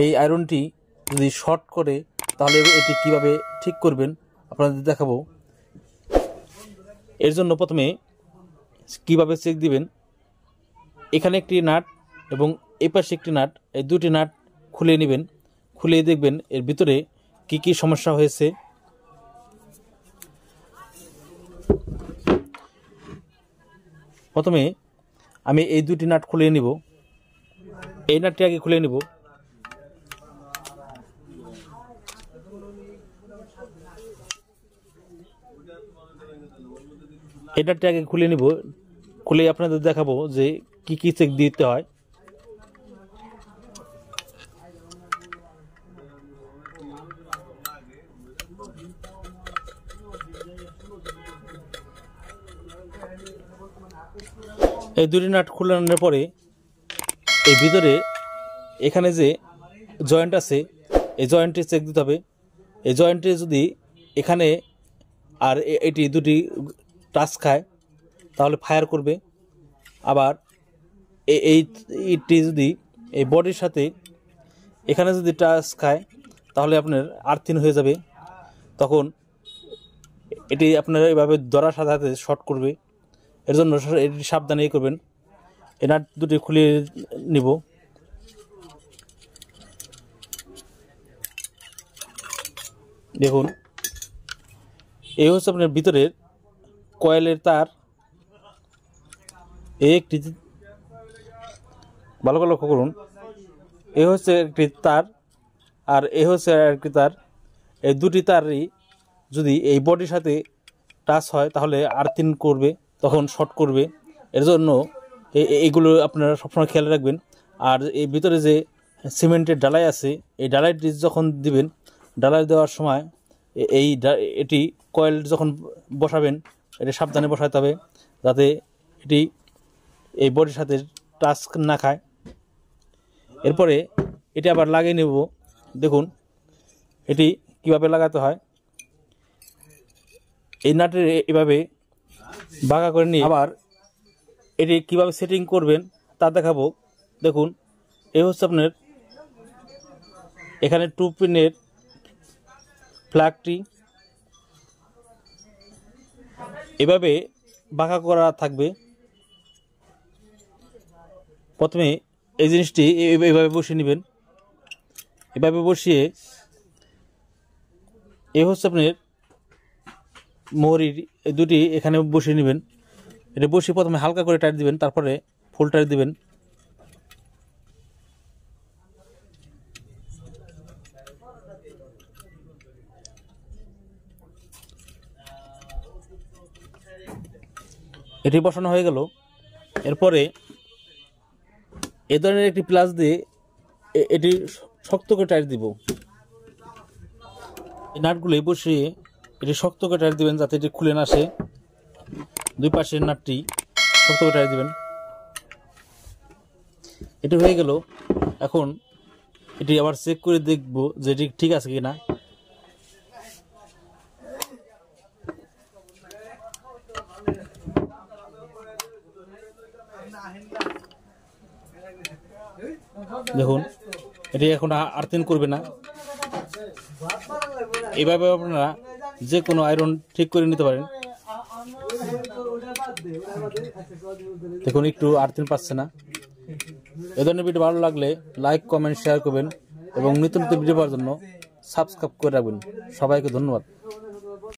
এই আয়রনটি যদি শর্ট করে তাহলে এটি কিভাবে ঠিক করবেন আপনাদের দেখাবো। এর জন্য প্রথমে কিভাবে চেক দিবেন, এখানে একটি নাট এবং এই পাশে একটি নাট, এই দুটি নাট খুলে নেবেন। খুলে দেখবেন এর ভিতরে কি কি সমস্যা হয়েছে। প্রথমে আমি এই দুটি নাট খুলে নিব। এই নাটটি আগে খুলে নিব। এই নাটটি আগে খুলে নিব, খুলে আপনাদের দেখাবো যে কি কি চেক দিতে হয়। এই দুটি নাট খুলানোর পরে এই ভিতরে এখানে যে জয়েন্ট আছে এই জয়েন্টে চেক দিতে হবে। এই জয়েন্টে যদি এখানে আর এটি দুটি টাচ খায় তাহলে ফায়ার করবে। আবার এইটি যদি এই বডির সাথে এখানে যদি টাচ খায় তাহলে আপনার আর্থিং হয়ে যাবে। তখন এটি আপনার এভাবে ধরার সাথে সাথে শর্ট করবে। এর জন্য এটি সাবধানে করবেন। এই নাট দুটি খুলে নিব। দেখুন এই হচ্ছে আপনার ভিতরের কয়েলের তার। এই একটি ভালো করে লক্ষ্য করুন, এই হচ্ছে একটি তার আর এই হচ্ছে একটি তার। এই দুটি তারই যদি এই বডির সাথে টাচ হয় তাহলে আর্থিং করবে, তখন শর্ট করবে। এর জন্য এইগুলো আপনারা সবসময় খেয়াল রাখবেন। আর এই ভিতরে যে সিমেন্টের ডালাই আছে এই ডালাইটি যখন দিবেন, ডালাই দেওয়ার সময় এটি কয়েল যখন বসাবেন এটি সাবধানে বসাতে হবে যাতে এটি এই বডির সাথে টাচ না খায়। এরপরে এটি আবার লাগিয়ে নেব। দেখুন এটি কিভাবে লাগাতে হয়। এই নাটের এভাবে বাঁকা করে নিয়ে আবার এটি কিভাবে সেটিং করবেন তা দেখাবো। দেখুন এই হচ্ছে আপনার এখানে 2 পিনের প্লাগটি এভাবে বাঁকা করা থাকবে। প্রথমে এই জিনিসটি এভাবে বসিয়ে নেবেন। এভাবে বসিয়ে এই হচ্ছে আপনার মোহরির দুটি এখানে বসিয়ে নেবেন। এটা বসিয়ে প্রথমে হালকা করে টাইট দিবেন, তারপরে ফুল টাইট দিবেন। এটি বসানো হয়ে গেল। এরপরে এ ধরনের একটি প্লাস দিয়ে এটি শক্ত করে টাইট দিব। এই নাটগুলো বসিয়ে এটি শক্ত করে টাইট দিবেন যাতে এটি খুলে না আসে। দুই পাশের নাটটি শক্ত করে টাইট দিবেন। এটি হয়ে গেল। এখন এটি আবার চেক করে দেখব যে এটি ঠিক আছে কিনা। দেখুন এটি এখন আর্থিং করবে না। এভাবে আপনারা যে কোনো আয়রন ঠিক করে নিতে পারেন। দেখুন একটু আর্থিং পাচ্ছে না। এ ধরনের ভিডিও ভালো লাগলে লাইক কমেন্ট শেয়ার করবেন এবং নিত্য নতুন ভিডিও পাওয়ার জন্য সাবস্ক্রাইব করে রাখবেন। সবাইকে ধন্যবাদ।